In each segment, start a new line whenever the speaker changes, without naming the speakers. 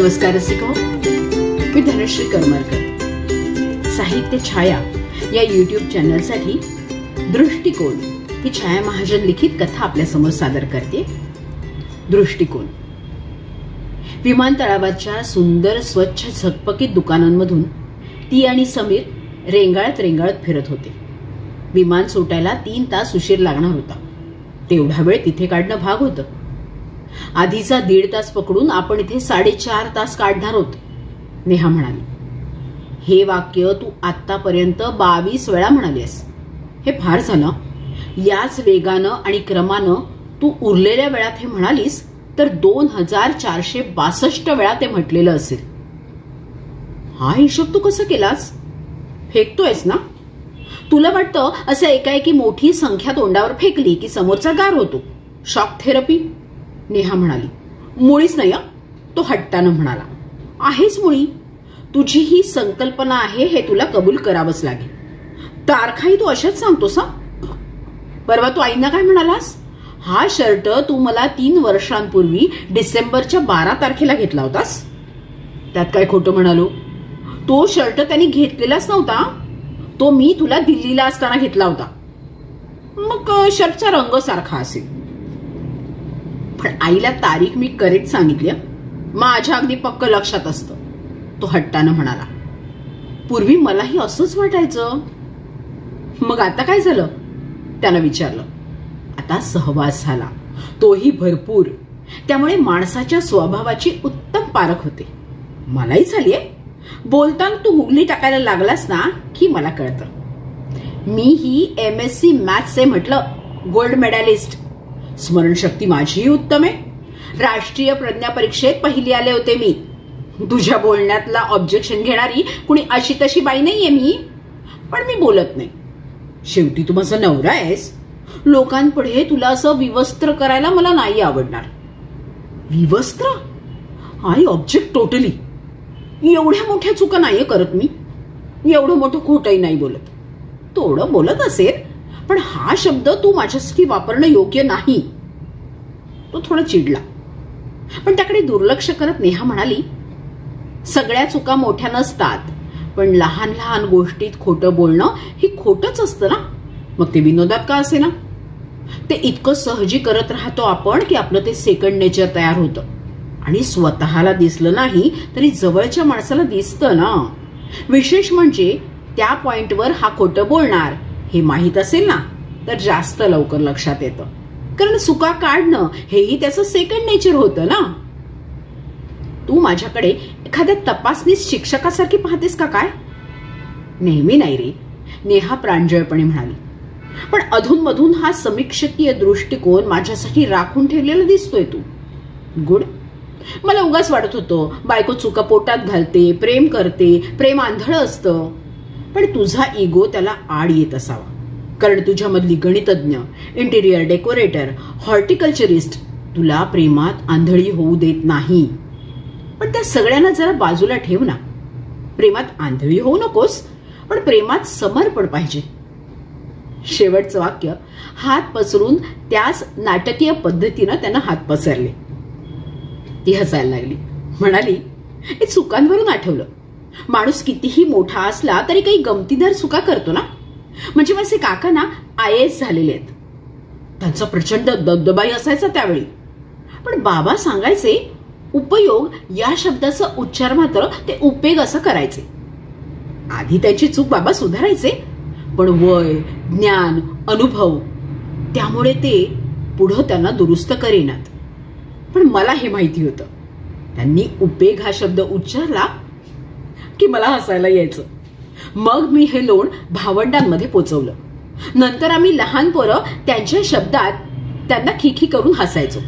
नमस्कार रसिको, मी धनश्री करमरकर. साहित्य छाया या यूट्यूब चॅनलसाठी दृष्टिकोन ही छाया महाजन लिखित कथा आपल्या समोर सादर करते. दृष्टिकोन. विमानतळावरच्या सुंदर स्वच्छ झकपकीत दुकानांमधून ती आणि समीर रेंगाळत रेंगाळत फिरत होते. विमान सुटायला 3 तास उशीर लागणार होता. तेवढा वेळ तिथे काढणं भाग होतं. आधीचा 1.5 तास पकडून आपण इथे 4.5 तास काढणार होत, नेहा म्हणाली. हे वाक्य तू आतापर्यंत 22 वेळा म्हणालीस. हे फार झालं. याच वेगानं आणि क्रमानं तू उरलेल्या वेळात हे म्हणालीस तर 2462 वेळा ते म्हटलेलं असेल. हा हिशोब तू कसं केलास? फेकतोयस ना? तुला वाटतं असं एकाएकी मोठी संख्या तोंडावर फेकली की समोरचा गार होतो. Shock therapy? नेहा म्हणाली. मुळीच नाही. तो हट्टानं म्हणाला. आहेच मुळी. तुझी ही संकल्पना आहे हे तुला कबूल करावंच लागेल. तारखाही तू अशाच सांगतोस. परवा तू आईंना काय म्हणालास? हा शर्ट तू मला 3 वर्षांपूर्वी डिसेंबरच्या 12 तारखेला घेतला होतास. त्यात काय खोटं म्हणालो? तो शर्ट त्यांनी घेतलेलाच नव्हता. तो मी तुला दिल्लीला असताना घेतला होता. मग शर्टचा रंग सारखा असेल. पण आईला तारीख मी करेक्ट सांगितली. माझ्या अगदी पक्क लक्षात असतं, तो हट्टानं म्हणाला. पूर्वी मलाही असंच वाटायचं. मग आता काय झालं? त्यानं विचारलं. आता सहवास झाला, तोही भरपूर. त्यामुळे माणसाच्या स्वभावाची उत्तम पारख होते. मलाही झालीये. बोलताना तू गुगली टाकायला लागलास ना की मला कळतं. मी ही MSc मॅथ्स आहे म्हटलं. Gold medalist. स्मरणशक्ती माझीही उत्तम आहे. राष्ट्रीय प्रज्ञा परीक्षेत पहिली आले होते मी. तुझ्या बोलण्यातला ऑब्जेक्शन घेणारी कुणी अशी तशी बाई नाहीये मी. पण मी बोलत नाही. शेवटी तू माझा नवरा आहेस. लोकांपुढे तुला असं विवस्त्र करायला मला नाही आवडणार. विवस्त्र? I object totally. एवढ्या मोठ्या चुका नाहीये करत मी. एवढं मोठं खोटंही नाही बोलत. थोडं बोलत असेल, पण हा शब्द तू माझ्यासाठी वापरणं योग्य नाही. तो थोडा चिडला, पण त्याकडे दुर्लक्ष करत नेहा म्हणाली. सगळ्या चुका मोठ्या नसतात, पण लहान लहान गोष्टीत खोटं बोलणं ही खोटंच असतं ना. मग ते विनोदात का असे ना. ते इतकं सहजी करत राहतो आपण की आपलं ते सेकंड नेचर तयार होतं. आणि स्वतःला दिसलं नाही तरी जवळच्या माणसाला दिसतं ना. विशेष म्हणजे त्या पॉइंटवर हा खोटं बोलणार हे माहीत असेल ना तर जास्त लवकर लक्षात येतं. कारण चुका काढणं हेही त्याचं सेकंड नेचर होतं ना. तू माझ्याकडे एखाद्या तपासणी शिक्षकासारखी पाहतेस का काय? नेहमी नाही रे, नेहा प्रांजळपणे म्हणाली. पण अधूनमधून हा समीक्षकीय दृष्टिकोन माझ्यासाठी राखून ठेवलेला दिसतोय तू. गुड. मला उगाच वाटत होतं बायको चुका पोटात घालते, प्रेम करते, प्रेम आंधळं असतं. पण तुझा इगो त्याला आड येत असावा. कारण तुझ्यामधली गणितज्ञ, इंटिरियर डेकोरेटर, हॉर्टिकल्चरिस्ट तुला प्रेमात आंधळी होऊ देत नाही. पण त्या सगळ्यांना जरा बाजूला ठेव ना. प्रेमात आंधळी होऊ नकोस, पण प्रेमात समर्पण पाहिजे. शेवटचं वाक्य हात पसरून त्याच नाटकीय पद्धतीनं त्यानं हात पसरले. ती हसायला लागली. म्हणाली, हे चुकांवरून आठवलं. माणूस कितीही मोठा असला तरी काही गमतीदार चुका करतो ना. म्हणजे माझे काका ना IAS झालेले आहेत. त्यांचा प्रचंड दबदबाई असायचा त्यावेळी. पण बाबा सांगायचे उपयोग या शब्दाचा उच्चार मात्र ते उपेग असं करायचे. आधी त्यांची चूक बाबा सुधारायचे, पण वय, ज्ञान, अनुभव त्यामुळे ते पुढं त्यांना दुरुस्त करेनात. पण मला हे माहिती होतं. त्यांनी उपेग हा शब्द उच्चारला की मला हसायला यायचं. मग मी हे लोण भावंडांमध्ये पोचवलं. नंतर आम्ही लहान पोरं त्यांच्या शब्दात त्यांना खिखी करून हसायचो.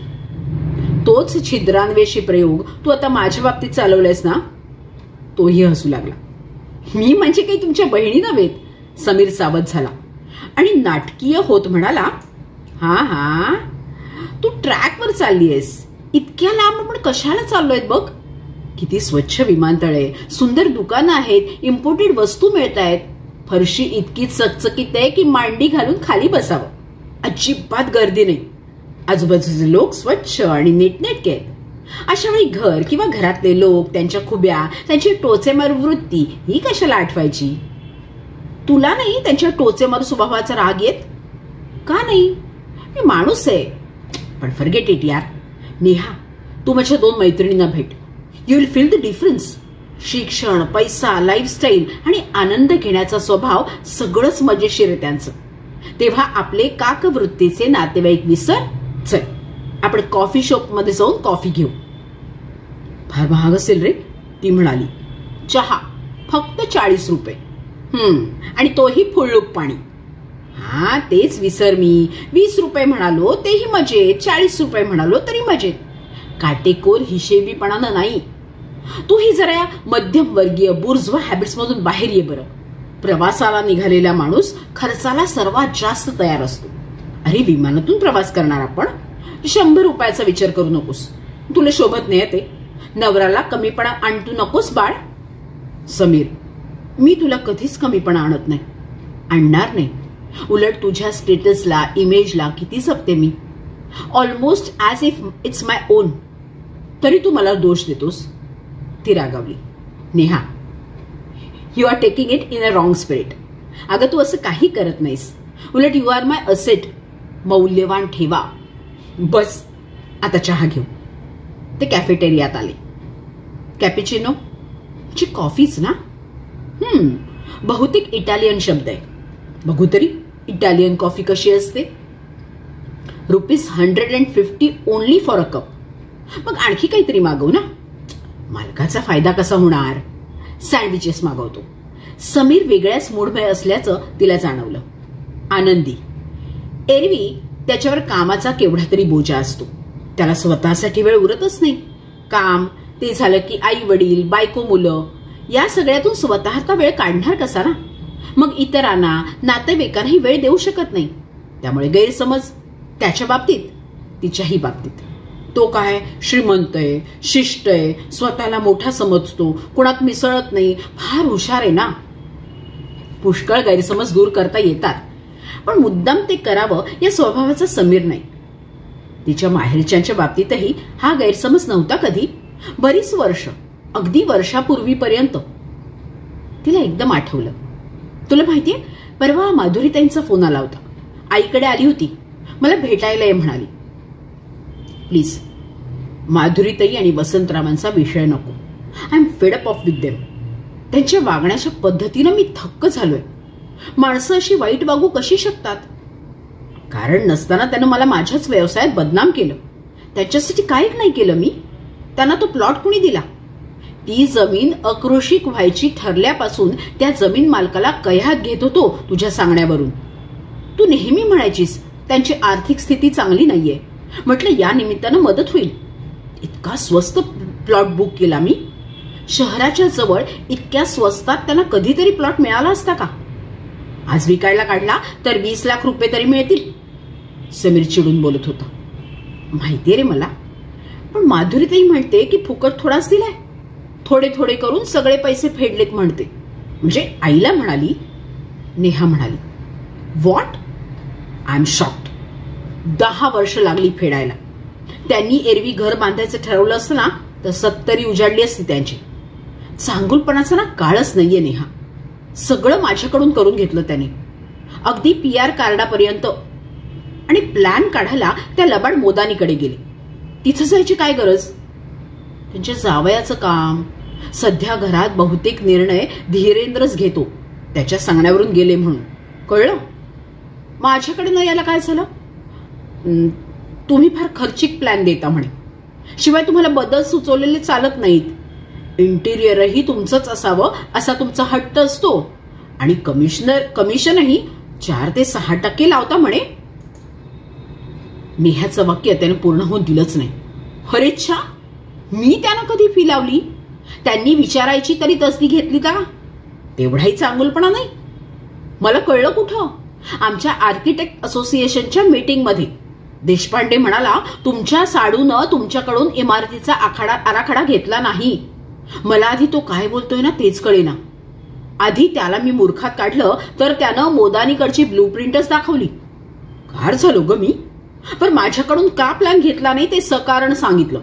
तोच छिद्रान्वेषी प्रयोग तू आता माझ्या बाबतीत चालवलायस ना. तोही हसू लागला. मी म्हणजे काही तुमच्या बहिणी नव्हेत. समीर सावध झाला आणि नाटकीय होत म्हणाला. हा तू ट्रॅकवर चाललीयस. इतक्या लांब आपण कशाला चाललोय बघ. किती स्वच्छ विमानतळे, सुंदर दुकानं आहेत, इम्पोर्टेड वस्तू मिळत आहेत. फरशी इतकी चकचकीत आहे की मांडी घालून खाली बसावं. अजिबात गर्दी नाही. आजूबाजूचे लोक स्वच्छ आणि नीटनेटके आहेत. अशा वेळी घर किंवा घरातले लोक, त्यांच्या खुब्या, त्यांची टोचेमारू वृत्ती ही कशाला आठवायची? तुला नाही त्यांच्या टोचेमारू स्वभावाचा राग येत का? नाही, मी माणूस आहे. पण फॉरगेट इट यार. नेहा, तू माझ्या 2 मैत्रिणींना भेट. You will feel the difference. शिक्षण, पैसा, लाईफस्टाईल आणि आनंद घेण्याचा स्वभाव सगळंच मजेशीर आहे त्यांचं. तेव्हा आपले काकवृत्तीचे नातेवाईक विसर. चल, आपण कॉफी शॉप मध्ये जाऊन कॉफी घेऊ. फार महाग असेल रे, ती म्हणाली. चहा फक्त 40 रुपये. आणि तोही फुल्लूक पाणी. हा, तेच विसर मी. 20 रुपये म्हणालो तेही मजेत, 40 रुपये म्हणालो तरी मजेत. काटेकोर हिशेबीपणानं नाही. तूही जरा मध्यमवर्गीय बुर्जवा हॅबिट्स मधून बाहेर ये बरं. प्रवासाला निघालेला माणूस खर्चाला सर्वात जास्त तयार असतो. अरे, विमानातून प्रवास करणार आपण. 100 रुपयाचा विचार करू नकोस. तुला शोभत नाही ते. नवऱ्याला कमीपणा आणतू नकोस बाळ. समीर, मी तुला कधीच कमीपणा आणत नाही, आणणार नाही. उलट तुझ्या स्टेटसला, इमेजला किती जपते मी. Almost as if it's my own. तरी तू मला दोष देतोस. ती रागावली. Neha, you are taking it in a wrong spirit. अगं, तू असं काही करत नाहीस. उलट यू आर माय असेट. मौल्यवान ठेवा. बस, आता चहा घेऊ. ते कॅफेटेरियात आले. कॅपिचिनो ची कॉफीच ना? बहुतेक इटालियन शब्द आहे. बघू तरी इटालियन कॉफी कशी असते. ₹150 ओनली फॉर अ कप. मग आणखी काहीतरी मागवू ना. मालकाचा फायदा कसा होणार? सँडविचेस मागवतो. समीर वेगळ्याच मूडमध्ये असल्याचं तिला जाणवलं. आनंदी. एरवी त्याच्यावर कामाचा केवढा तरी बोजा असतो. त्याला स्वतःसाठी वेळ उरतच नाही. काम ते झालं की आई वडील, बायको, मुलं या सगळ्यातून स्वतःचा वेळ काढणार कसा ना. मग इतरांना, नातेवाईकांनाही वेळ देऊ शकत नाही. त्यामुळे गैरसमज त्याच्या बाबतीत, तिच्याही बाबतीत. तो काय श्रीमंत आहे, शिष्ट आहे, स्वतःला मोठा समजतो, कुणात मिसळत नाही, फार हुशार आहे ना. पुष्कळ गैरसमज दूर करता येतात, पण मुद्दाम ते करावं या स्वभावाचा समीर नाही. तिच्या माहेरच्यांच्या बाबतीतही हा गैरसमज नव्हता कधी. बरीच वर्ष, अगदी वर्षापूर्वीपर्यंत. तिला एकदम आठवलं. तुला माहितीये, परवा माधुरीताईंचा फोन आला होता. आईकडे आली होती. मला भेटायला ये म्हणाली. प्लीज, माधुरीताई आणि वसंतरावांचा विषय नको. I am fed up of with them. त्यांच्या वागण्याच्या पद्धतीनं मी थक्क झालोय. माणसं अशी वाईट वागू कशी शकतात? कारण नसताना त्यानं मला माझ्याच व्यवसायात बदनाम केलं. त्याच्यासाठी काय नाही केलं मी. त्यांना तो प्लॉट कुणी दिला? ती जमीन अकृषिक व्हायची ठरल्यापासून त्या जमीन मालकाला कह्यात घेत होतो तुझ्या सांगण्यावरून. तू नेहमी म्हणायचीस त्यांची आर्थिक स्थिती चांगली नाहीये. म्हटलं या निमित्तानं मदत होईल. इतका स्वस्त प्लॉट बुक केला मी. शहराच्या जवळ इतक्या स्वस्तात त्यांना कधीतरी प्लॉट मिळाला असता का? आज विकायला काढला तर 20 लाख रुपये तरी मिळतील. समीर चिडून बोलत होता. माहितीये रे मला, पण माधुरीताई म्हणते की फुकट थोडाच दिलाय. थोडे थोडे करून सगळे पैसे फेडलेत म्हणते. म्हणजे आईला म्हणाली. नेहा म्हणाली, व्हॉट? I am shocked. 10 वर्ष लागली फेडायला. त्यांनी एरवी घर बांधायचं ठरवलं असतं ना तर 70 उजाडली असती त्यांची. चांगुलपणाचा ना काळच नाहीये नेहा. सगळं माझ्याकडून करून घेतलं त्यांनी, अगदी PR कार्डापर्यंत. आणि प्लॅन काढायला त्या लबाड मोदानीकडे गेले. तिथं जायची काय गरज? त्यांच्या जावयाचं काम. सध्या घरात बहुतेक निर्णय धीरेंद्रच घेतो. त्याच्या सांगण्यावरून गेले म्हणून कळलं. माझ्याकडे न यायला काय झालं? तुम्ही फार खर्चिक प्लॅन देता म्हणे. शिवाय तुम्हाला बदल सुचवलेले चालत नाहीत. इंटिरियरही तुमचंच असावं असा तुमचा हट्ट असतो. आणि कमिशनही 4 ते 6% लावता म्हणे. नेहाचं वाक्य त्यानं पूर्ण होऊन दिलंच नाही. अरेच्छा, मी त्यांना कधी फी लावली? त्यांनी विचारायची तरी तसदी घेतली का? तेवढाही चांगुलपणा नाही. मला कळलं कुठं? आमच्या आर्किटेक्ट असोसिएशनच्या मीटिंगमध्ये देशपांडे म्हणाला, तुमच्या साडूनं तुमच्याकडून इमारतीचा आराखडा घेतला नाही. मला आधी तो काय बोलतोय ना तेच कळेना. आधी त्याला मी मूर्खात काढलं तर त्यानं मोदानीकडची ब्लूप्रिंटच दाखवली. कार झालो ग मी. पण माझ्याकडून का प्लॅन घेतला नाही ते सकारण सांगितलं.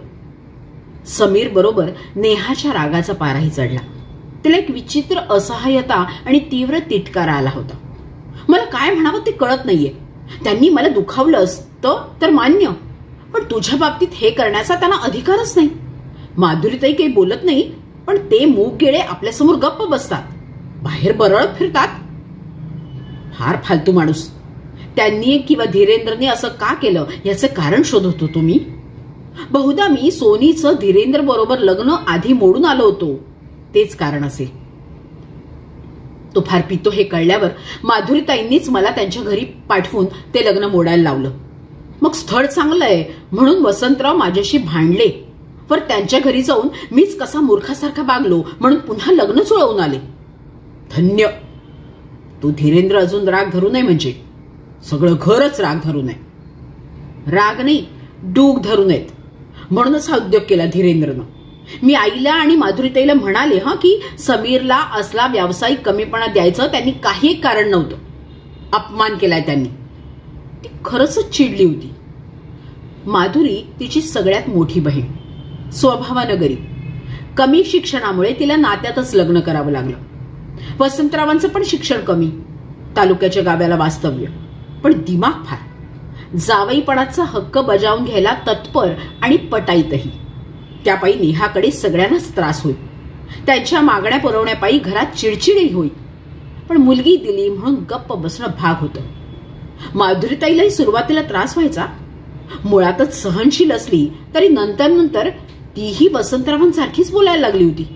समीर बरोबर नेहाच्या रागाचा पाराही चढला. तिला एक विचित्र असहाय्यता आणि तीव्र तिटकारा आला होता. मला काय म्हणावं ते कळत नाहीये. त्यांनी मला दुखावलं असतं तर मान्य, पण तुझ्या बाबतीत हे करण्याचा त्यांना अधिकारच नाही. माधुरीताई काही बोलत नाही, पण ते मूग गेळे आपल्यासमोर गप्प बसतात, बाहेर बरळत फिरतात. फार फालतू माणूस. त्यांनी किंवा धीरेंद्रने असं का केलं याचं कारण शोधत होतो मी. बहुधा मी सोनीचं धीरेंद्र बरोबर लग्न आधी मोडून आलो होतो, तेच कारण असेल. तो फार पितो हे कळल्यावर माधुरीताईंनीच मला त्यांच्या घरी पाठवून ते लग्न मोडायला लावलं. मग स्थळ चांगलंय म्हणून वसंतराव माझ्याशी भांडले, वर त्यांच्या घरी जाऊन मीच कसा मूर्खासारखा वागलो म्हणून पुन्हा लग्न जुळवून आले. धन्य. तू धीरेंद्र अजून राग धरू नये, म्हणजे सगळं घरच राग धरू नये. राग नाही, डूग धरू नयेत. म्हणूनच हा उद्योग केला धीरेंद्रनं. मी आईला आणि माधुरीताईला म्हणाले की समीरला असला व्यावसायिक कमीपणा द्यायचं त्यांनी काही कारण नव्हतं. अपमान केलाय त्यांनी. ती खरंच चिडली होती. माधुरी तिची सगळ्यात मोठी बहीण, स्वभावानं गरीब. कमी शिक्षणामुळे तिला नात्यातच लग्न करावं लागलं. वसंतरावांचं पण शिक्षण कमी, तालुक्याच्या गावाला वास्तव्य, पण दिमाग फार. जावईपणाचा हक्क बजावून घ्यायला तत्पर आणि पटाईतही. त्यापायी नेहाकडे सगळ्यांनाच त्रास होईल. त्यांच्या मागण्या पुरवण्यापायी घरात चिडचिडही होईल. पण मुलगी दिली म्हणून गप्प बसणं भाग होतं. माधुरीताईलाही सुरुवातीला त्रास व्हायचा. मुळातच सहनशील असली तरी नंतर नंतर तीही वसंतरावांसारखीच बोलायला लागली होती.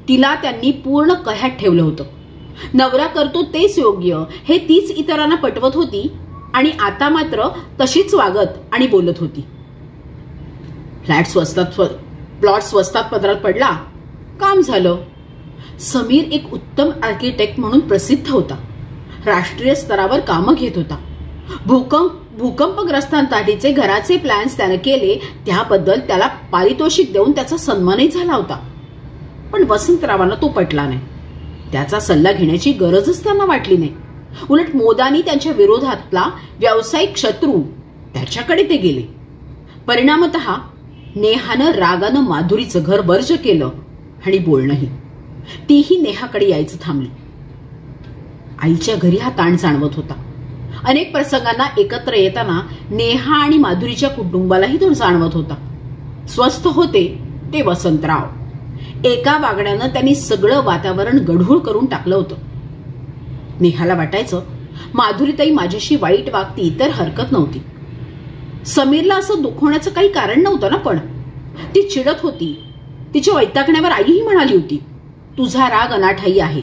तिला त्यांनी पूर्ण कह्यात ठेवलं होतं. नवरा करतो तेच योग्य हे तीच इतरांना पटवत होती आणि आता मात्र तशीच वागत आणि बोलत होती. प्लॉट स्वस्तात पदरात पडला, काम झालं. समीर एक उत्तम आर्किटेक्ट म्हणून प्रसिद्ध होता. राष्ट्रीय स्तरावर कामं घेत होता. भूकंपग्रस्तांसाठीचे घराचे प्लॅन्स त्याने केले, त्याबद्दल त्याला पारितोषिक देऊन त्याचा सन्मानही झाला होता. पण वसंतरावांना तो पटला नाही. त्याचा सल्ला घेण्याची गरजच त्यांना वाटली नाही. उलट मोदानी त्यांच्या विरोधातला व्यावसायिक शत्रू त्याच्याकडे ते गेले. परिणामतः नेहानं रागानं माधुरीचं घर वर्ज केलं आणि बोलणंही. तीही नेहाकडे यायचं थांबली. आईच्या घरी हा ताण जाणवत होता. अनेक प्रसंगांना एकत्र येताना नेहा आणि माधुरीच्या कुटुंबालाही तो जाणवत होता. स्वस्थ होते ते वसंतराव. एका वागण्यानं त्यांनी सगळं वातावरण गढूळ करून टाकलं होतं. नेहाला वाटायचं माधुरीताई माझ्याशी वाईट वागती तर हरकत नव्हती. समीरला असं दुखवण्याचं काही कारण नव्हतं ना, पण ती चिडत होती. तिच्या वैतागण्यावर आईही म्हणाली होती, तुझा राग अनाठाई आहे,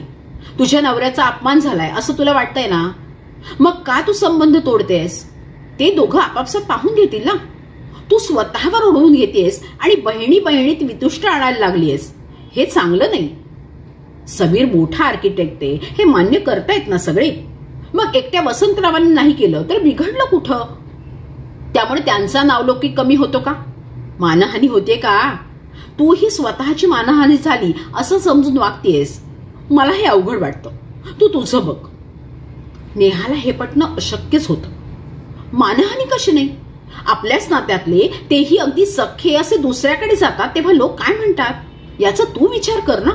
तुझ्या नवऱ्याचा अपमान झालाय असं तुला वाटतंय ना, मग का तू संबंध तोडतेस? ते दोघं आपापसात पाहून घेतील ना. तू स्वतःवर ओढवून घेतेस आणि बहिणी बहिणीत वितुष्ट आणायला लागलीयस. हे चांगलं नाही. समीर मोठा आर्किटेक्ट आहे हे मान्य करतायत ना सगळे. मग एकट्या वसंतरावांनी नाही केलं तर बिघडलं कुठं? त्यामुळे त्यांचा नावलौकिक कमी होतो का? मानहानी होते का? तूही स्वतःची मानहानी झाली असं समजून वागतेस. मला हे अवघड वाटतं. तू तुझं बघ. नेहाला हे पटणं अशक्यच होतं. मानहानी कशी नाही? आपल्याच नात्यातले तेही अगदी सख्खे असे दुसऱ्याकडे जातात तेव्हा लोक काय म्हणतात याचा तू विचार कर ना.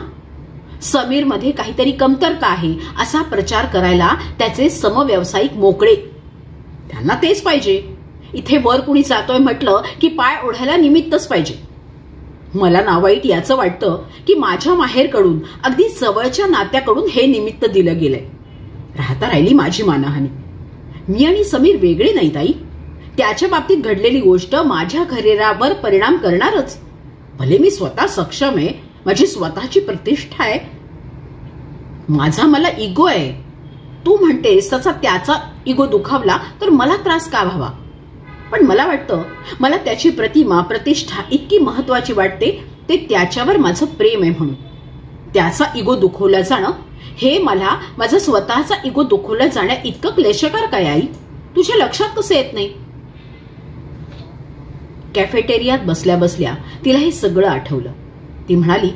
समीर मध्ये काहीतरी कमतरता आहे असा प्रचार करायला त्याचे समव्यावसायिक मोकळे. त्यांना तेच पाहिजे. इथे वर कुणी जातोय म्हटलं की पाय ओढायला निमित्तच पाहिजे. मला ना वाईट याचं वाटतं की माझ्या माहेरकडून अगदी जवळच्या नात्याकडून हे निमित्त दिलं गेलंय. राहता राहिली माझी मानहानी. मी आणि समीर वेगळे नाहीत आई. त्याच्या बाबतीत घडलेली गोष्ट माझ्या घरेरावर परिणाम करणारच. भले मी स्वतः सक्षम आहे, माझी स्वतःची प्रतिष्ठा आहे, माझा मला इगो आहे. तू म्हणतेस तसा त्याचा इगो दुखावला तर मला त्रास का व्हावा? पण मला वाटतं मला त्याची प्रतिमा प्रतिष्ठा इतकी महत्वाची वाटते ते त्याच्यावर माझं प्रेम आहे म्हणून. त्याचा इगो दुखवला जाणं हे मला माझा स्वतःचा इगो दुखवला जाण्या इतकं क्लेशकार काय आई? तुझ्या लक्षात कसं येत नाही? कॅफेटेरियात बसल्या बसल्या तिला हे सगळं आठवलं. ती म्हणाली,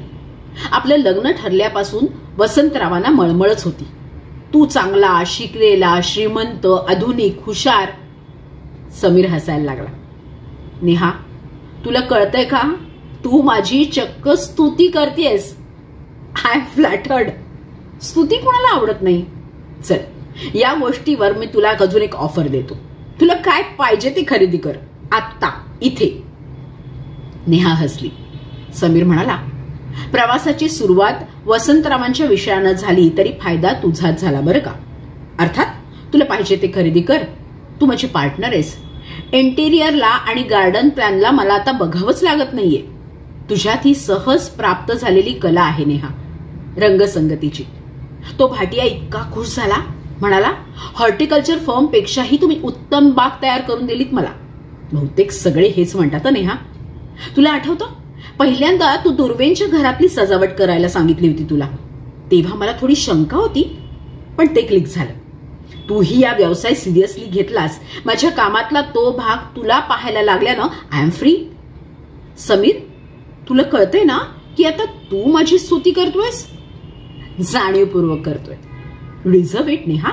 आपलं लग्न ठरल्यापासून वसंतरावांना मळमळच होती. तू चांगला, शिकलेला, श्रीमंत, आधुनिक, हुशार. समीर हसायला लागला. नेहा, तुला कळतंय का? तू माझी चक्क स्तुती करतेस. I am flattered. स्तुती कोणाला आवडत नाही. चल, या गोष्टीवर मी तुला अजून एक ऑफर देतो. तुला काय पाहिजे ते खरेदी कर आत्ता इथे. नेहा हसली. समीर म्हणाला, प्रवासाची सुरुवात वसंतरावांच्या विषयानं झाली तरी फायदा तुझाच झाला बरं का. अर्थात तुला पाहिजे ते खरेदी कर. तू माझी पार्टनर आहेस. इंटिरियरला आणि गार्डन प्लॅनला मला आता बघावंच लागत नाहीये. तुझ्यात ही सहज प्राप्त झालेली कला आहे नेहा, रंगसंगतीची. तो भाटिया इतका खुश झाला. म्हणाला, हॉर्टिकल्चर फर्म पेक्षाही तुम्ही उत्तम बाग तयार करून दिलीत मला. बहुतेक सगळे हेच म्हणतात नेहा. तुला आठवतं, पहिल्यांदा तू दुर्वेंच्या घरातली सजावट करायला सांगितली होती तुला. तेव्हा मला थोडी शंका होती, पण ते क्लिक झालं. तूही या व्यवसाय सिरियसली घेतलास. माझ्या कामातला तो भाग तुला पाहायला लागल्यानं आय एम फ्री. समीर, तुला कळतंय ना की आता तू माझी स्तुती करतोयस? जाणीवपूर्वक करतोय. Reserve it Neha.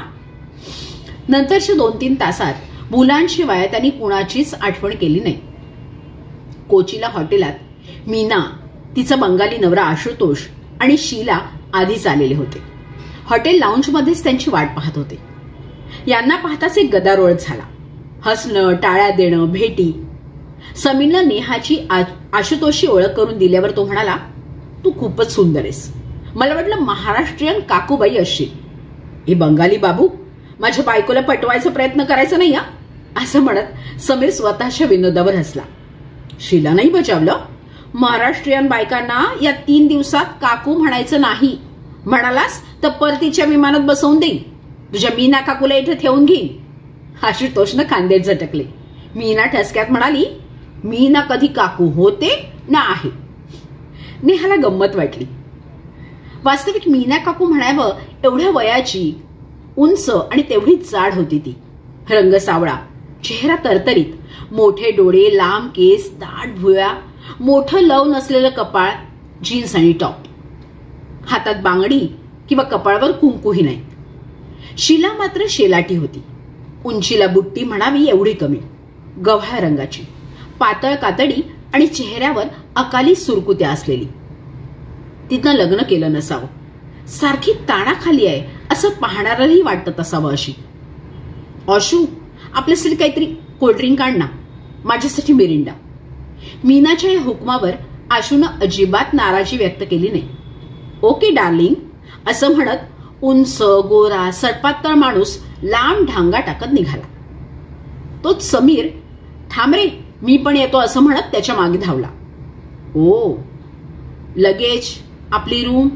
नंतरच्या 2-3 तासात मुलांशिवाय त्यांनी कुणाचीच आठवण केली नाही. कोचीला हॉटेलात मीना, तिचा बंगाली नवरा आशुतोष आणि शीला आधीच आलेले होते. हॉटेल लाऊंजमध्येच त्यांची वाट पाहत होते. यांना पाहताच एक गदारोळ झाला. हसणं, टाळ्या देणं, भेटी. समीरनं नेहाची आशुतोषशी ओळख करून दिल्यावर तो म्हणाला, तू खूपच सुंदर आहेस. मला वाटलं महाराष्ट्रीयन काकूबाई असशील. हे बंगाली बाबू, माझ्या बायकोला पटवायचा प्रयत्न करायचा नाही. असं म्हणत समीर स्वतःच्या विनोदावर हसला. शीला नाही बजावलं. महाराष्ट्रीयन बायकांना या 3 दिवसात काकू म्हणायचं नाही. म्हणालास तर परतीच्या विमानात बसवून देईन. तुझ्या मीना काकूला इथे ठेवून घेईन. आशुतोषनं खांदेत झटकले. मीना ठसक्यात म्हणाली, मीना कधी काकू होते ना आहे. नेहाला गंमत वाटली. वास्तविक मीना काकू म्हणावं एवढ्या वयाची, उंच आणि तेवढीच जाड होती ती. रंग सावळा, चेहरा तरतरीत, मोठे डोळे, लांब केस, दाट भुवया, मोठं लव नसलेलं कपाळ, जीन्स आणि टॉप. हातात बांगडी किंवा कपाळावर कुंकूही नाही. शीला मात्र शेलाटी होती. उंचीला बुट्टी म्हणावी एवढी कमी, गव्हाळ रंगाची, पातळ कातडी आणि चेहऱ्यावर अकाली सुरकुत्या असलेली. तिनं लग्न केलं नसावं. सारखी ताणाखाली आहे असं पाहणाऱ्यालाही वाटत असावं अशी. ऑशू, आपल्यासाठी काहीतरी कोल्ड्रिंक आण ना. माझ्यासाठी मिरिंडा. मीनाच्या या हुकमावर आशूनं अजिबात नाराजी व्यक्त केली नाही. ओके डार्लिंग, असं म्हणत उंच, गोरा, सडपातळ माणूस लांब ढांगा टाकत निघाला. तोच समीर, थांब रे मी पण येतो असं म्हणत त्याच्या मागे धावला. ओ, लगेज, आपली रूम,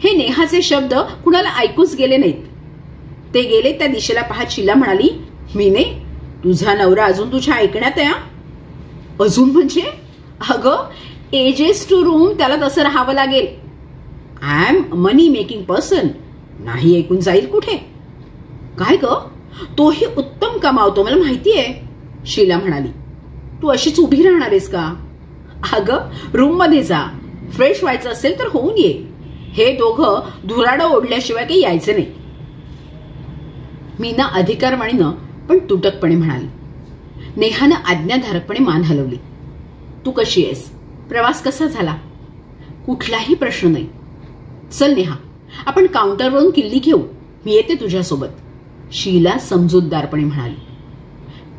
हे नेहाचे शब्द कुणाला ऐकूच गेले नाहीत. ते गेले त्या दिशेला पाहत शीला म्हणाली, मीने, तुझा नवरा अजून तुझ्या ऐकण्यात आहे? अजून म्हणजे? अगं, एजेस टू रूम, त्याला तसं राहावं लागेल. I am money making person. नाही ऐकून जाईल कुठे? काय ग, तोही उत्तम कमावतो मला माहितीये, शीला म्हणाली. तू अशीच उभी राहणार आहेस का? अगं, रूम मध्ये जा. फ्रेश व्हायचं असेल तर होऊन ये. हे दोघं धुराडं ओढल्याशिवाय काही यायचे नाही. मीना अधिकारवाणीनं पण तुटकपणे म्हणाली. नेहानं आज्ञाधारकपणे मान हलवली. तू कशी आहेस? प्रवास कसा झाला? कुठलाही प्रश्न नाही. चल नेहा, आपण काउंटरवरून किल्ली घेऊ. मी येते तुझ्यासोबत, शीला समजूतदारपणे म्हणाली.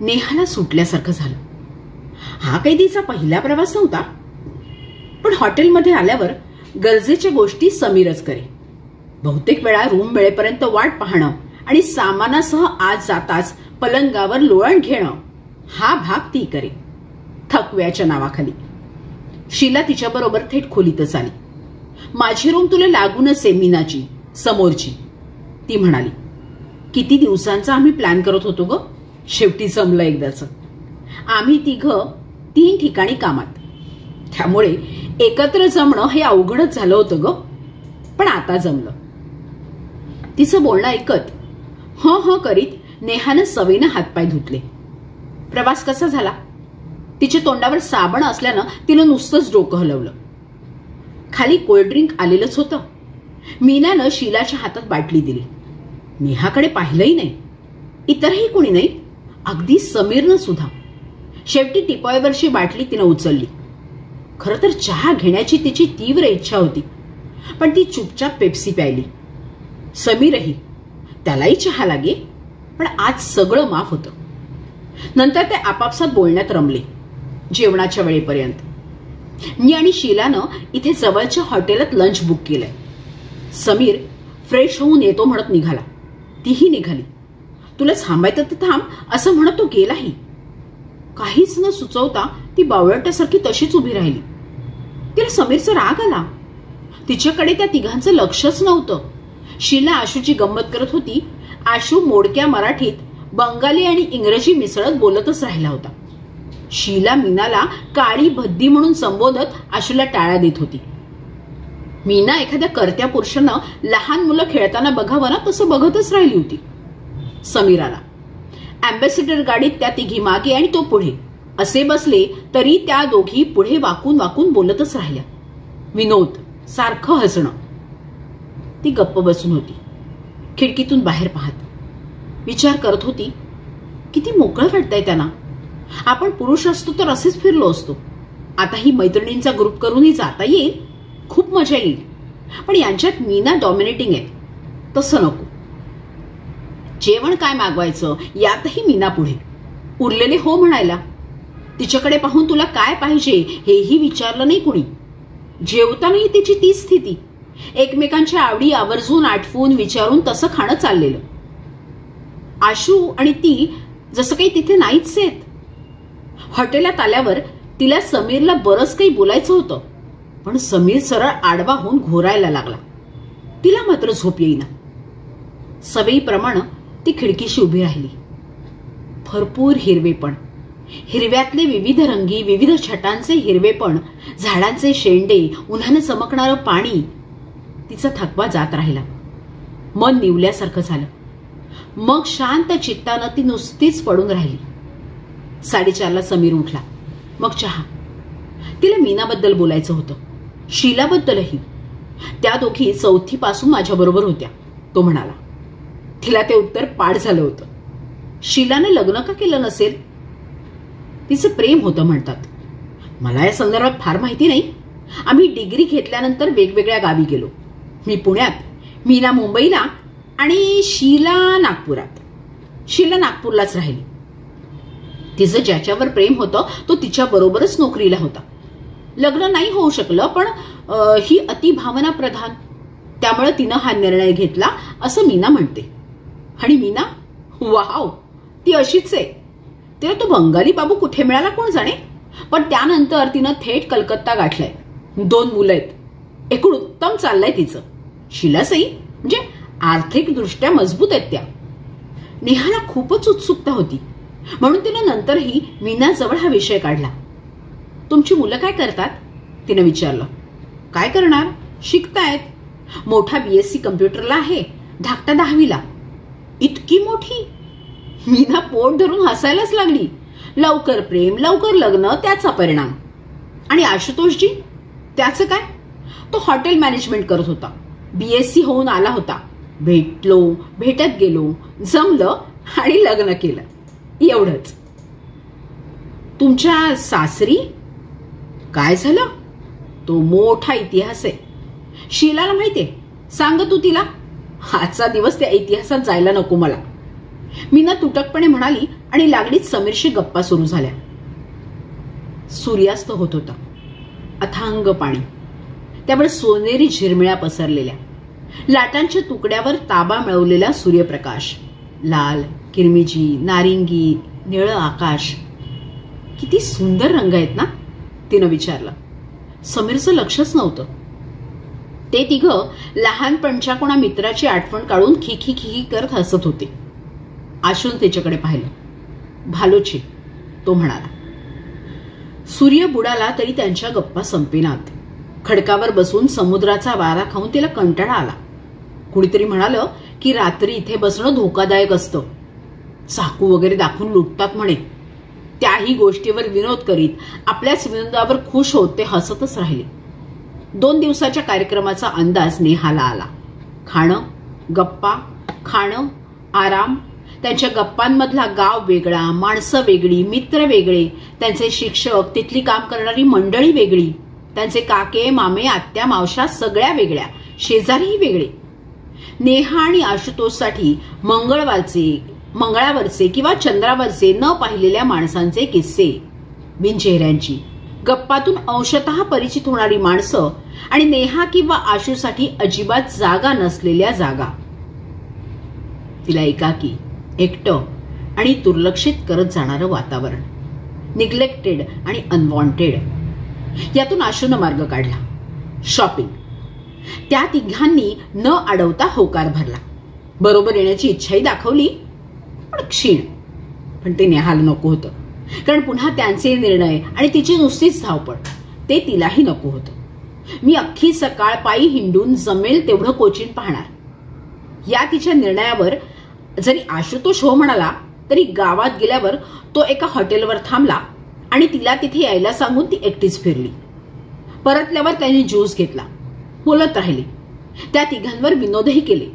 नेहाला सुटल्यासारखं झालं. हा काही तिचा पहिला प्रवास नव्हता. पण हॉटेलमध्ये आल्यावर गरजेच्या गोष्टी समीरच करे. बहुतेक वेळा रूम मिळेपर्यंत वाट पाहणं आणि सामानासह आज जाताच पलंगावर लोळण घेणं, हा भाग ती करे थकव्याच्या नावाखाली. शीला तिच्याबरोबर थेट खोलीतच आली. माझी रूम तुला लागूनच आहे मीनाची, समोरची, ती म्हणाली. किती दिवसांचा आम्ही प्लॅन करत होतो ग. शेवटी जमलं एकदाच. आम्ही तिघं 3 ठिकाणी कामात, त्यामुळे एकत्र जमणं हे अवघडच झालं होतं ग. पण आता जमलं. तिचं बोलणं ऐकत ह करीत नेहानं सवयीनं हातपाय धुतले. प्रवास कसा झाला? तिच्या तोंडावर साबण असल्यानं तिनं नुसतंच डोकं हलवलं. खाली कोल्ड्रिंक आलेलंच होतं. मीनानं शीलाच्या हातात बाटली दिली. नेहाकडे पाहिलंही नाही. इतरही कोणी नाही, अगदी समीरनं सुद्धा. शेवटी टिपॉयवरची बाटली तिनं उचलली. खरं तर चहा घेण्याची तिची तीव्र इच्छा होती, पण ती चुपचाप पेप्सी प्यायली. समीरही, त्यालाही चहा लागे, पण आज सगळं माफ होतं. नंतर ते आपापसात बोलण्यात रमले जेवणाच्या वेळेपर्यंत. मी आणि शीलानं इथे जवळच्या हॉटेलात लंच बुक केलंय. समीर फ्रेश होऊन येतो म्हणत निघाला. तीही निघाली. तुला थांबायचं तर थांब असं म्हणत तो गेलाही. काहीच न सुचवता ती बावळटासारखी तशीच उभी राहिली. तिला समीरचा राग आला. तिच्याकडे त्या तिघांचं लक्षच नव्हतं. शीला आशूची गंमत करत होती. आशू मोडक्या मराठीत बंगाली आणि इंग्रजी मिसळत बोलतच राहिला होता. शीला मीनाला काळी भद्दी म्हणून संबोधत आशूला टाळ्या देत होती. मीना एखाद्या कर्त्या पुरुषानं लहान मुलं खेळताना बघावं ना तसं बघतच राहिली होती. समीर आला. अँबॅसेडर गाडीत त्या तिघी मागे आणि तो पुढे असे बसले तरी त्या दोघी पुढे वाकून वाकून बोलतच राहिल्या. विनोद सारखं हसणं. ती गप्प बसून होती, खिडकीतून बाहेर पाहत. विचार करत होती, किती मोकळं वाटतंय त्यांना. आपण पुरुष असतो तर असेच फिरलो असतो. आता ही मैत्रिणींचा ग्रुप करूनही जाता येईल, खूप मजा येईल. पण यांच्यात मीना डॉमिनेटिंग आहे, तसं नको. जेवण काय मागवायचं यातही मीना पुढे. उरलेले हो म्हणायला. तिच्याकडे पाहून तुला काय पाहिजे हेही विचारलं नाही कुणी. जेवतानाही तिची तीच स्थिती. एकमेकांच्या आवडी आवर्जून आठवून विचारून तसं खाणं चाललेलं. आशू आणि ती जसं काही तिथे नाहीच आहेत. हॉटेलात आल्यावर तिला समीरला बरंच काही बोलायचं होतं, पण समीर सरळ आडवा होऊन घोरायला लागला. तिला मात्र झोप येईना. सवयीप्रमाणे ती खिडकीशी उभी राहिली. भरपूर हिरवेपण, हिरव्यातले विविध रंगी विविध छटांचे हिरवेपण, झाडांचे शेंडे, उन्हानं चमकणारं पाणी. तिचा थकवा जात राहिला. मन निवल्यासारखं झालं. मग शांत चित्तानं ती नुसतीच पडून राहिली. 4:30ला समीर उठला. मग चहा. तिला मीनाबद्दल बोलायचं होतं, शीलाबद्दलही. त्या दोघी चौथीपासून माझ्याबरोबर होत्या, तो म्हणाला. तिला ते उत्तर पाठ झालं होतं. शीलाने लग्न का केलं नसेल? तिचं प्रेम होतं म्हणतात. मला या संदर्भात फार माहिती नाही. आम्ही डिग्री घेतल्यानंतर वेगवेगळ्या गावी गेलो. मी पुण्यात, मीना मुंबईला आणि शीला नागपुरात. शीला नागपूरलाच राहिली. तिचं ज्याच्यावर प्रेम होतं तो तिच्याबरोबरच नोकरीला होता. लग्न नाही होऊ शकलं, पण ही अतिभावना प्रधान, त्यामुळे तिनं हा निर्णय घेतला असं मीना म्हणते. आणि मीना, वाव, ती अशीच आहे. तिला तो बंगाली बाबू कुठे मिळाला कोण जाणे, पण त्यानंतर तिनं थेट कलकत्ता गाठलाय. 2 मुलं आहेत. एकूण उत्तम चाललंय तिचं. शीलासई म्हणजे आर्थिकदृष्ट्या मजबूत आहेत त्या. नेहाला खूपच उत्सुकता होती, म्हणून तिनं नंतरही मीनाजवळ हा विषय काढला. तुमची मुलं काय करतात तिनं विचारलं. काय करणार, शिकतायत. मोठा BSc कम्प्युटरला आहे, धाकटा 10वीला. इतकी मोठी? मीना पोट धरून हसायलाच लागली. लवकर प्रेम, लवकर लग्न, त्याचा परिणाम. आणि आशुतोषजी, त्याचं काय? तो हॉटेल मॅनेजमेंट करत होता. BSc होऊन आला होता. भेटलो, भेटत गेलो, जमलं आणि लग्न केलं, एवढंच. तुमच्या सासरी काय झालं? तो मोठा इतिहास आहे. शीलाला माहितीये, सांग तू तिला. आजचा दिवस त्या इतिहासात जायला नको मला. मीना तुटकपणे म्हणाली आणि लागलीच समीरशी गप्पा सुरू झाल्या. सूर्यास्त होत होता. अथांग पाणी, त्यामुळे सोनेरी झिरमिळ्या पसरलेल्या. लाटांच्या तुकड्यावर ताबा मिळवलेला सूर्यप्रकाश. लाल, किरमिजी, नारिंगी, निळं आकाश. किती सुंदर रंग आहेत ना, तिनं विचारलं. समीरचं लक्षच नव्हतं. ते तिघं लहानपणच्या कोणा मित्राची आठवण काढून खिखी खिखी करत हसत होते. आशून त्याच्याकडे पाहिलं. भालोची, तो म्हणाला. सूर्य बुडाला तरी त्यांच्या गप्पा संपेनात. खडकावर बसून समुद्राचा वारा खाऊन तिला कंटाळा आला. कुणीतरी म्हणालं की रात्री इथे बसणं धोकादायक असतं. चाकू वगैरे दाखवून लुटतात म्हणे. त्याही गोष्टीवर विनोद करीत आपल्याच विनोदावर खुश होत ते हसतच राहिले. 2 दिवसाच्या कार्यक्रमाचा अंदाज नेहाला आला. खाणं, गप्पा, खाणं, आराम. त्यांच्या गप्पांमधला गाव वेगळा, माणसं वेगळी, मित्र वेगळे, त्यांचे शिक्षक, तिथली काम करणारी मंडळी वेगळी. त्यांचे काके मामे आत्या मावशा सगळ्या वेगळ्या, शेजारीही वेगळे. नेहा आणि आशुतोषसाठी मंगळावरचे किंवा चंद्रावरचे न पाहिलेल्या माणसांचे किस्से, बिनचेहऱ्यांची, गप्पातून अंशतः परिचित होणारी माणसं आणि नेहा किंवा आशूसाठी अजिबात जागा नसलेल्या जागा. तिला एकाकी, एकटं आणि दुर्लक्षित करत जाणारं वातावरण, निग्लेक्टेड आणि अनवॉन्टेड. यातून आशूनं मार्ग काढला. शॉपिंग. त्या तिघांनी न अडवता होकार भरला. बरोबर येण्याची इच्छाही दाखवली, पण क्षीण. पण ते नेहाला नको होतं, कारण पुन्हा त्यांचे निर्णय आणि तिची नुसतीच धावपळ ते तिलाही नको होतं. मी अख्खी सकाळ पायी हिंडून जमेल तेवढं कोचीन पाहणार, या तिच्या निर्णयावर जरी आशुतोष हो म्हणाला तरी गावात गेल्यावर तो एका हॉटेलवर थांबला आणि तिला तिथे यायला सांगून ती एकटीच फिरली. परतल्यावर त्यांनी ज्यूस घेतला, बोलत राहिली. त्या तिघांवर विनोदही केले.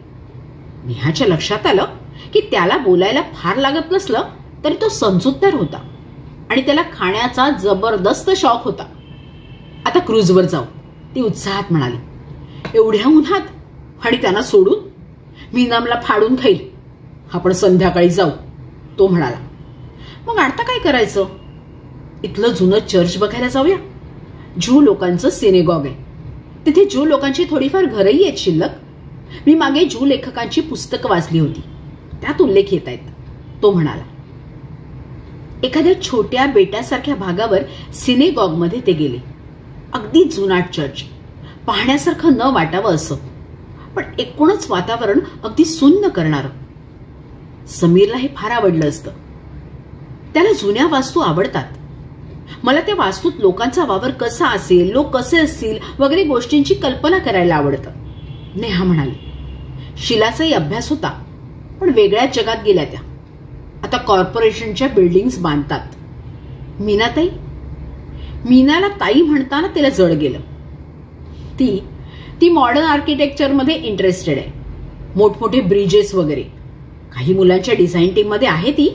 नेहाच्या लक्षात आलं की त्याला बोलायला फार लागत नसलं तरी तो समजूतदार होता आणि त्याला खाण्याचा जबरदस्त शौक होता. आता क्रूजवर जाऊ, ती उत्साहात म्हणाली. एवढ्या उन्हात आणि त्यांना सोडून? मीनामला फाडून खाईल. आपण संध्याकाळी जाऊ, तो म्हणाला. मग आता काय करायचं? इथलं जुनं चर्च बघायला जाऊया. ज्यू लोकांचं सिनेगॉग आहे. तिथे ज्यू लोकांची थोडीफार घरही आहेत शिल्लक. मी मागे ज्यू लेखकांची पुस्तकं वाचली होती, त्यात उल्लेख येत आहेत, तो म्हणाला. एखाद्या छोट्या बेटासारख्या भागावर सिनेगॉगमध्ये ते गेले. अगदी जुनाट चर्च, पाहण्यासारखं न वाटावं असं, पण एकूणच वातावरण अगदी सुन्न करणारं. समीरला हे फार आवडलं असतं. त्याला जुन्या वास्तू आवडतात. मला त्या वास्तूत लोकांचा वावर कसा असेल, लोक कसे असतील वगैरे गोष्टींची कल्पना करायला आवडतं, नेहा म्हणाली. शिलाचाही अभ्यास होता, पण वेगळ्याच जगात गेल्या त्या. आता कॉर्पोरेशनच्या बिल्डिंग्स बांधतात. मीनाला ताई म्हणताना तिला जड गेलं. ती मॉडर्न आर्किटेक्चरमध्ये इंटरेस्टेड आहे. मोठमोठे ब्रिजेस वगैरे. काही मुलांच्या डिझाईन टीम मध्ये आहे ती,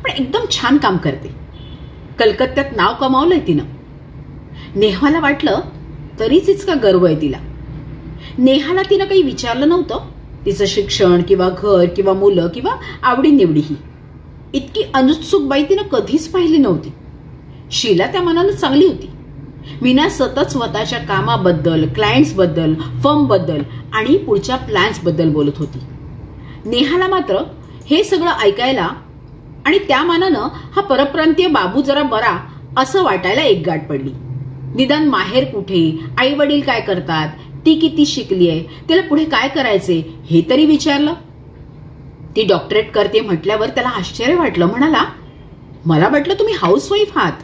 पण एकदम छान काम करते. कलकत्त्यात नाव कमावलंय तिनं. नेहाला वाटलं तरीच इतका गर्व आहे तिला. नेहाला तिनं काही विचारलं नव्हतं, तिचं शिक्षण किंवा घर किंवा मुलं किंवा आवडीनिवडीही. इतकी अनुत्सुक बाई तिनं कधीच पाहिली नव्हती. शीला त्या मनानं चांगली होती. मीना सतत स्वतःच्या कामाबद्दल, क्लायंट्सबद्दल, फर्मबद्दल आणि पुढच्या प्लॅन्सबद्दल बोलत होती. नेहाला मात्र हे सगळं ऐकायला आणि त्या मानानं हा परप्रांतीय बाबू जरा बरा असं वाटायला एक गाठ पडली. निदान माहेर कुठे, आई वडील काय करतात, ती किती शिकलीये, तिला पुढे काय करायचे हे तरी विचारलं. ती डॉक्टरेट करते म्हटल्यावर त्याला आश्चर्य वाटलं. म्हणाला, मला वाटलं तुम्ही हाऊसवाईफ आहात.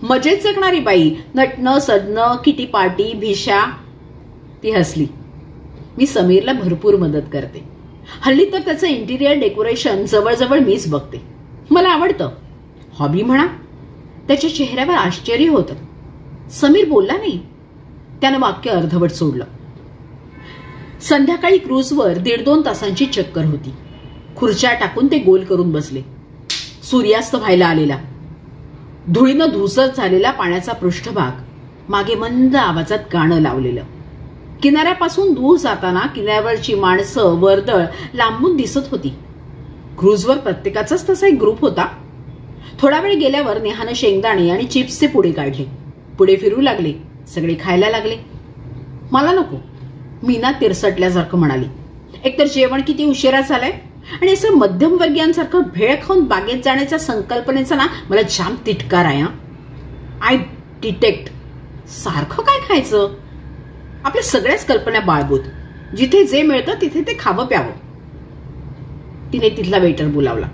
मजेत जगणारी बाई, नटणं सजणं, किटी पार्टी, भिशा. ती हसली. मी समीरला भरपूर मदत करते. हल्ली तर त्याचं इंटिरियर डेकोरेशन जवळजवळ मीच बघते. मला आवडतं. हॉबी म्हणा. त्याच्या चेहऱ्यावर आश्चर्य होतं. समीर बोलला नाही. त्यानं वाक्य अर्धवट सोडलं. संध्याकाळी क्रूजवर 1.5-2 तासांची चक्कर होती. खुर्च्या टाकून ते गोल करून बसले. सूर्यास्त व्हायला आलेला. धुळीनं धुसत झालेला पाण्याचा पृष्ठभाग, मागे मंद आवाजात गाणं लावलेलं. किनाऱ्यापासून दूर जाताना किनाऱ्यावरची माणसं, वर्दळ लांबून दिसत होती. क्रूजवर प्रत्येकाचाच तसा एक ग्रुप होता. थोडा वेळ गेल्यावर नेहानं शेंगदाणे आणि चिप्सचे पुडे काढले. पुढे फिरू लागले. सगळे खायला लागले. मला नको, मीना तिरसटल्यासारखं म्हणाली. एकतर जेवण किती उशिरा झालंय आणि असं मध्यमवर्गीयांसारखं भेळ खाऊन बागेत जाण्याच्या संकल्पनेचा ना मला जाम तिटकार आहे. I detect. सारखं काय खायचं? आपल्या सगळ्याच कल्पना बाळबूत. जिथे जे मिळतं तिथे ते खावं प्यावं. तिने तिथला वेटर बोलावला.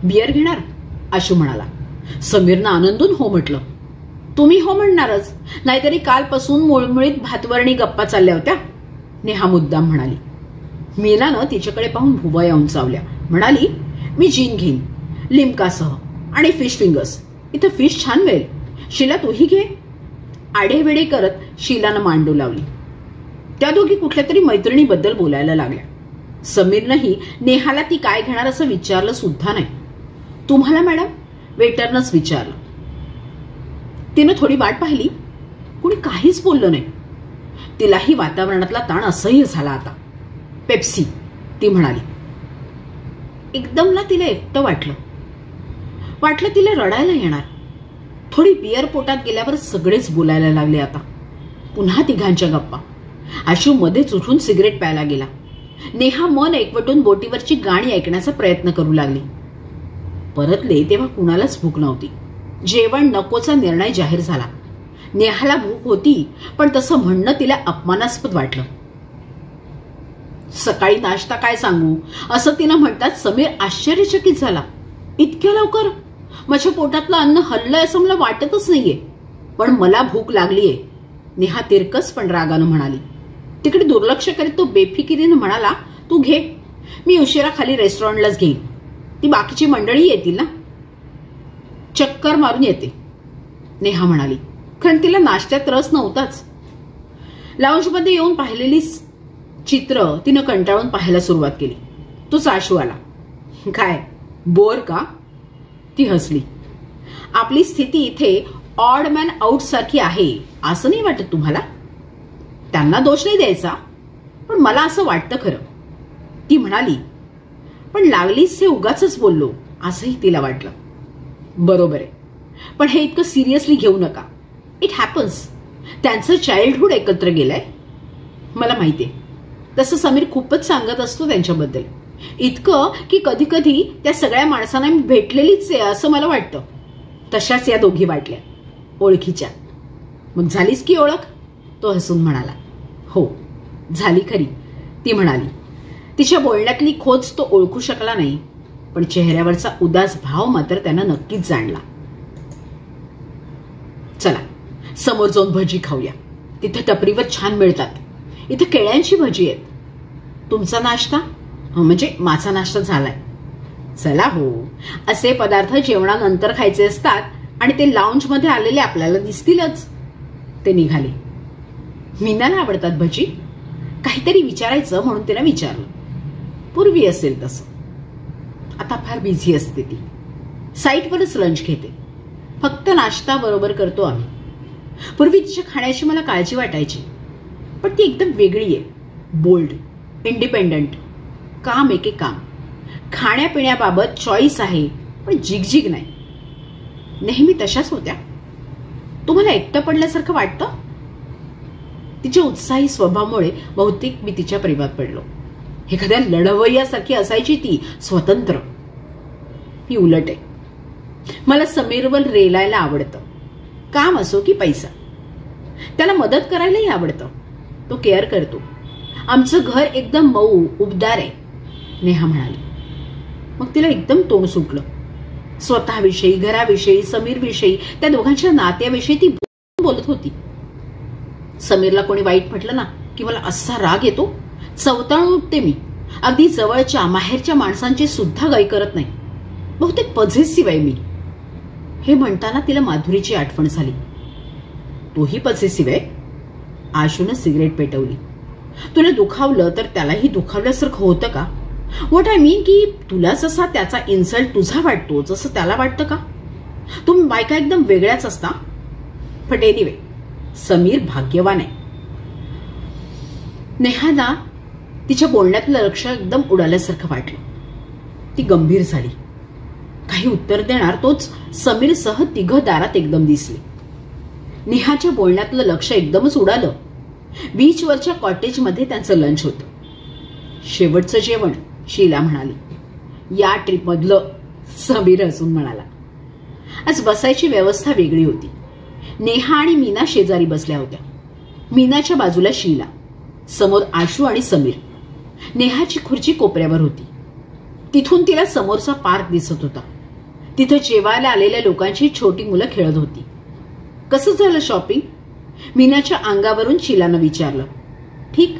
बियर घेणार? आशू म्हणाला. समीरनं आनंदून हो म्हटलं. तुम्ही हो म्हणणारच, नाहीतरी कालपासून मुळमुळीत भातवर्णी गप्पा चालल्या होत्या, नेहा मुद्दाम म्हणाली. मीनानं तिच्याकडे पाहून भुवया उंचावल्या. म्हणाली, मी जीन घेईन लिमकासह आणि फिश फिंगर्स. इथं फिश छान मिळेल. शीला तूही घे. आडेवेडे करत शीलानं मांडू लावली. त्या दोघी कुठल्या तरी मैत्रिणीबद्दल बोलायला लागल्या. समीरनंही नेहाला ती काय घेणार असं विचारलं सुद्धा नाही. तुम्हाला मॅडम? वेटरनंच विचारलं. तिनं थोडी वाट पाहिली. कुणी काहीच बोललं नाही. तिलाही वातावरणातला ताण असह्य झाला आता. पेप्सी, ती म्हणाली. एकदम ना तिला एकटं वाटलं तिला रडायला येणार. थोडी बियर पोटात गेल्यावर सगळेच बोलायला लागले आता. पुन्हा तिघांच्या गप्पा. आशू मध्येच उठून सिगरेट प्यायला गेला. नेहा मन एकवटून बोटीवरची गाणी ऐकण्याचा प्रयत्न करू लागली. परतले तेव्हा कुणालाच भूक नव्हती. जेवण नकोचा निर्णय जाहीर झाला. नेहाला भूक होती, पण तसं म्हणणं तिला अपमानास्पद वाटलं. सकाळी नाश्ता काय सांगू असं तिनं म्हणतात समीर आश्चर्यचकित झाला. इतक्या लवकर? माझ्या पोटातलं अन्न हल्लंय असं मला वाटतच नाहीये. पण मला भूक लागलीये, नेहा तिरकस पण रागानं म्हणाली. तिकडे दुर्लक्ष करीत तो बेफिकिरीनं म्हणाला, तू घे, मी उशिरा खाली रेस्टॉरंटलाच घेईन. ती बाकीची मंडळी येतील ना. चक्कर मारून येते, नेहा म्हणाली. कारण तिला नाश्त्यात रस नव्हताच. लाऊंजमध्ये येऊन पाहिलेली चित्र तिनं कंटाळून पाहायला सुरुवात केली. तोच आशू आला. काय बोर का? ती हसली. आपली स्थिती इथे ऑड मॅन आउट सारखी आहे असं नाही वाटत तुम्हाला? त्यांना दोष नाही द्यायचा, पण मला असं वाटतं खरं, ती म्हणाली. पण लागलीच हे उगाचच बोललो असंही तिला वाटलं. बरोबर आहे, पण हे इतकं सिरियसली घेऊ नका. It happens. त्यांचं चाइल्डहुड एकत्र गेलंय. मला माहितीये, तसं समीर खूपच सांगत असतो त्यांच्याबद्दल. इतकं की कधी कधी त्या सगळ्या माणसांना मी भेटलेलीच आहे असं मला वाटतं. तशाच या दोघी वाटल्या, ओळखीच्या. मग झालीच की ओळख? तो हसून म्हणाला. हो झाली खरी, ती म्हणाली. तिच्या बोलण्यातली खोच तो ओळखू शकला नाही, पण चेहऱ्यावरचा उदास भाव मात्र त्यानं नक्कीच जाणला. चला समोर जाऊन भजी खाऊया, तिथे टपरीवर छान मिळतात. इथे केळ्यांची भजी आहेत. तुमचा नाश्ता? म्हणजे माझा नाश्ता झालाय. चला हो, असे पदार्थ जेवणानंतर खायचे असतात आणि ते लाऊंजमध्ये आलेले आपल्याला दिसतीलच. ते निघाले. मीनाला आवडतात भजी? काहीतरी विचारायचं म्हणून तिला विचारलं. पूर्वी असेल तसं. आता फार बिझी असते ती. साईटवरच लंच घेते. फक्त नाश्ता बरोबर करतो आम्ही. पूर्वी तिच्या खाण्याची मला काळजी वाटायची, पण ती एकदम वेगळी आहे. बोल्ड, इंडिपेंडंट, काम एके काम. खाण्यापिण्याबाबत चॉईस आहे, पण जिगजिग नाही. नेहमी तशाच होत्या. तुम्हाला एकटं पडल्यासारखं वाटतं? तिच्या उत्साही स्वभावामुळे बहुतेक मी तिच्या प्रेमात पडलो. एखाद्या लढवय्यासारखी असायची ती, स्वतंत्र. मी उलट आहे. मला समीरवर रेलायला आवडतं, काम असो की पैसा. त्याला मदत करायलाही आवडतं. तो केअर करतो. आमचं घर एकदम मऊ उबदार आहे, नेहा म्हणाली. मग तिला एकदम तोंड सुटलं. स्वतःविषयी, घराविषयी, समीरविषयी, त्या दोघांच्या नात्याविषयी ती बोलत होती. समीरला कोणी वाईट म्हटलं ना की मला असा राग येतो, चवताळून उठते मी. अगदी जवळच्या माहेरच्या माणसांची सुद्धा गाई करत नाही. बहुतेक पझेसिव्ह आहे मी. हे म्हणताना तिला माधुरीची आठवण झाली. तोही पझेसिव्ह आहे? आशूनं सिगरेट पेटवली. तुला दुखावलं तर त्यालाही दुखावल्यासारखं होतं का? व्हॉट आय मीन की तुला जसा त्याचा इन्सल्ट तुझा वाटतो जसं त्याला वाटतं का? तुम्ही बायका एकदम वेगळ्याच असता. पण एनिवे, समीर भाग्यवान आहे. नेहाला तिच्या बोलण्यातलं लक्ष एकदम उडाल्यासारखं वाटलं. ती गंभीर झाली. काही उत्तर देणार तोच समीरसह तिघं दारात एकदम दिसले. नेहाच्या बोलण्यातलं लक्ष एकदमच उडालं. बीचवरच्या कॉटेजमध्ये त्यांचं लंच होतं. शेवटचं जेवण, शीला म्हणाली. या ट्रिपमधलं, समीर हसून म्हणाला. आज बसायची व्यवस्था वेगळी होती. नेहा आणि मीना शेजारी बसल्या होत्या. मीनाच्या बाजूला शीला, समोर आशू आणि समीर. नेहाची खुर्ची कोपऱ्यावर होती. तिथून तिला समोरचा पार्क दिसत होता. तिथं जेवायला आलेल्या लोकांची छोटी मुलं खेळत होती. कसं झालं शॉपिंग? मीनाच्या अंगावरून शीलानं विचारलं. ठीक.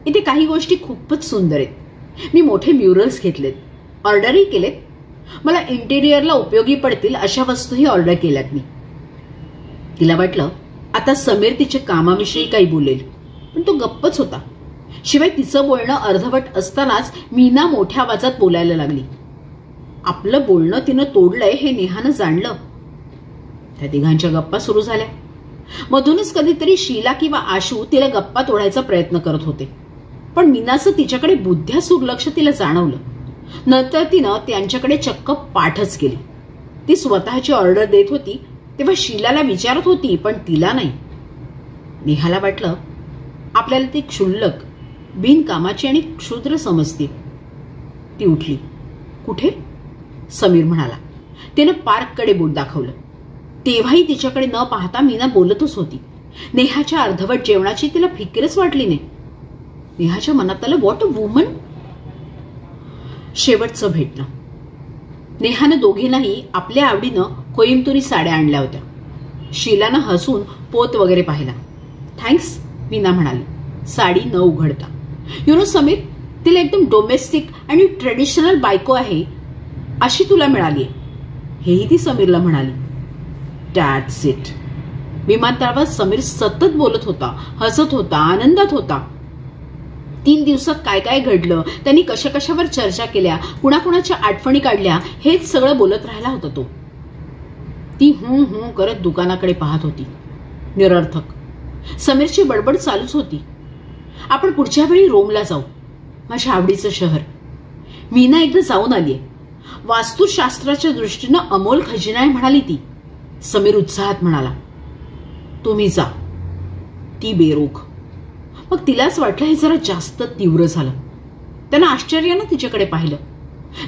इथे काही गोष्टी खूपच सुंदर आहेत. मी मोठे म्युरल्स घेतलेत, ऑर्डरही केलेत. मला इंटेरियरला उपयोगी पडतील अशा वस्तूही ऑर्डर केल्यात मी. तिला वाटलं आता समीर तिच्या कामाविषयी काही बोलेल, पण तो गप्पच होता. शिवाय तिचं बोलणं अर्धवट असतानाच मीना मोठ्या आवाजात बोलायला लागली. आपलं बोलणं तिनं तोडलंय हे नेहानं जाणलं. त्या तिघांच्या गप्पा सुरू झाल्या. मधूनच कधीतरी शीला किंवा आशू तिला गप्पा तोडायचा प्रयत्न करत होते, पण मीनाचं तिच्याकडे बुद्ध्यासूर लक्ष तिला जाणवलं. नंतर तिनं त्यांच्याकडे चक्क पाठच केली. ती स्वतःची ऑर्डर देत होती तेव्हा शीलाला विचारत होती, पण तिला नाही. नेहाला वाटलं आपल्याला ती क्षुल्लक, बिनकामाची आणि क्षुद्र समजते. ती उठली. कुठे? समीर म्हणाला. तिनं पार्ककडे बोट दाखवलं. तेव्हाही तिच्याकडे न पाहता मीना बोलतच होती. नेहाच्या अर्धवट जेवणाची तिला फिकीरच वाटली नाही. नेहाच्या मनात आलं, व्हॉट अ वुमन. शेवटचं भेटणं. नेहानं दोघींनाही आपल्या आवडीनं कोइंबतुरी साड्या आणल्या होत्या. शीलानं हसून पोत वगैरे पाहिला. थँक्स, मीना म्हणाली साडी न उघडता. समीर, तिला एकदम डोमेस्टिक आणि ट्रेडिशनल बायको आहे अशी तुला मिळाली, हेही ती समीरला म्हणाली. That's it. विमानतळावर समीर सतत बोलत होता, हसत होता, आनंदात होता. 3 दिवसात काय काय घडलं, त्यांनी कशा कशावर चर्चा केल्या, कुणाकुणाच्या आठवणी काढल्या, हेच सगळं बोलत राहिला होता तो. ती हूं करत दुकानाकडे पाहत होती. निरर्थक. समीरची बडबड चालूच होती. आपण पुढच्या वेळी रोमला जाऊ, माझ्या आवडीचं शहर. मीना एकदा जाऊन आलीये. वास्तुशास्त्राच्या दृष्टीनं अमोल खजिना आहे म्हणाली ती. समीर उत्साहात म्हणाला, तुम्ही जा. ती बेरोख. मग तिलाच वाटलं हे जरा जास्त तीव्र झालं. त्यानं आश्चर्यानं तिच्याकडे पाहिलं.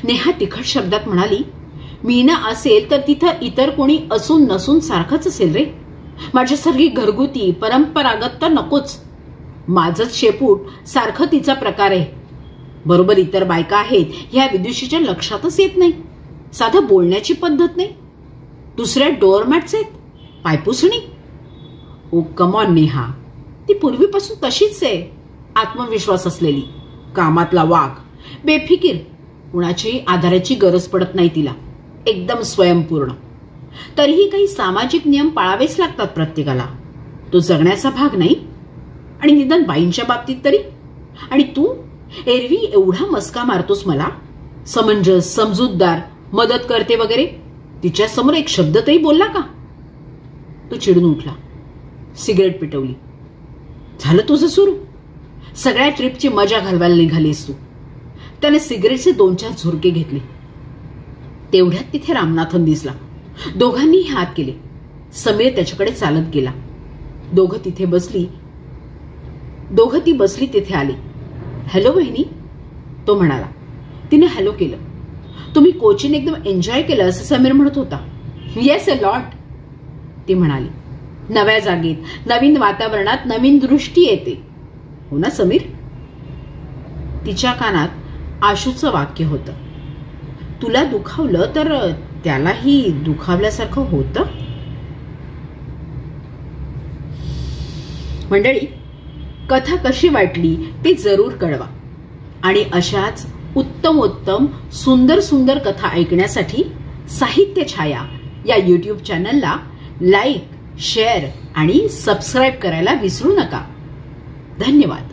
नेहा तिखट शब्दात म्हणाली, मीना असेल तर तिथं इतर कोणी असून नसून सारखंच असेल रे. माझ्यासारखी घरगुती परंपरागत तर नकोच. माझंच शेपूट सारखं तिचा प्रकार आहे. बरोबर इतर बायका आहेत ह्या विदुषीच्या लक्षातच येत नाही. साधं बोलण्याची पद्धत नाही. दुसऱ्या डोअरमॅट्स आहेत, पायपुसणी. ओ कमॉन नेहा, ती पूर्वीपासून तशीच आहे. आत्मविश्वास असलेली, कामातला वाघ, बेफिकीर, कुणाची आधाराची गरज पडत नाही तिला. एकदम स्वयंपूर्ण. तरीही काही सामाजिक नियम पाळावेच लागतात प्रत्येकाला. तो जगण्याचा भाग नाही. आणि निदान बाईंच्या बाबतीत तरी. आणि तू एरवी एवढा मस्का मारतोस मला, समंजस, समजूतदार, मदत करते वगैरे. तिच्या समोर एक शब्द तरी बोलला का? तो चिडून उठला. सिगरेट पेटवली. झालं तुझं सुरू. सगळ्या ट्रिपची मजा घालवायला निघालीस तू. त्याने सिगरेटचे 2-4 झुरके घेतले. तेवढ्यात तिथे रामनाथन दिसला. दोघांनी हात केले. समीर त्याच्याकडे चालत गेला. दोघं ती बसली तिथे आली. हॅलो बहिणी, तो म्हणाला. तिने हॅलो केलं. तुम्ही कोचीन एकदम एन्जॉय केलं असं समीर म्हणत होता. येस अ लॉट, ती म्हणाली. नव्या जागेत, नवीन वातावरणात नवीन दृष्टी येते, हो ना समीर? तिच्या कानात आशूचं वाक्य होतं. तुला दुखावलं तर त्यालाही दुखावल्यासारखं होतं. मंडळी, कथा कशी वाटली ते जरूर कळवा. आणि अशाच उत्तम सुंदर कथा ऐकण्यासाठी साहित्य छाया या YouTube चॅनलला लाईक, शेअर आणि सबस्क्राईब करायला विसरू नका. धन्यवाद.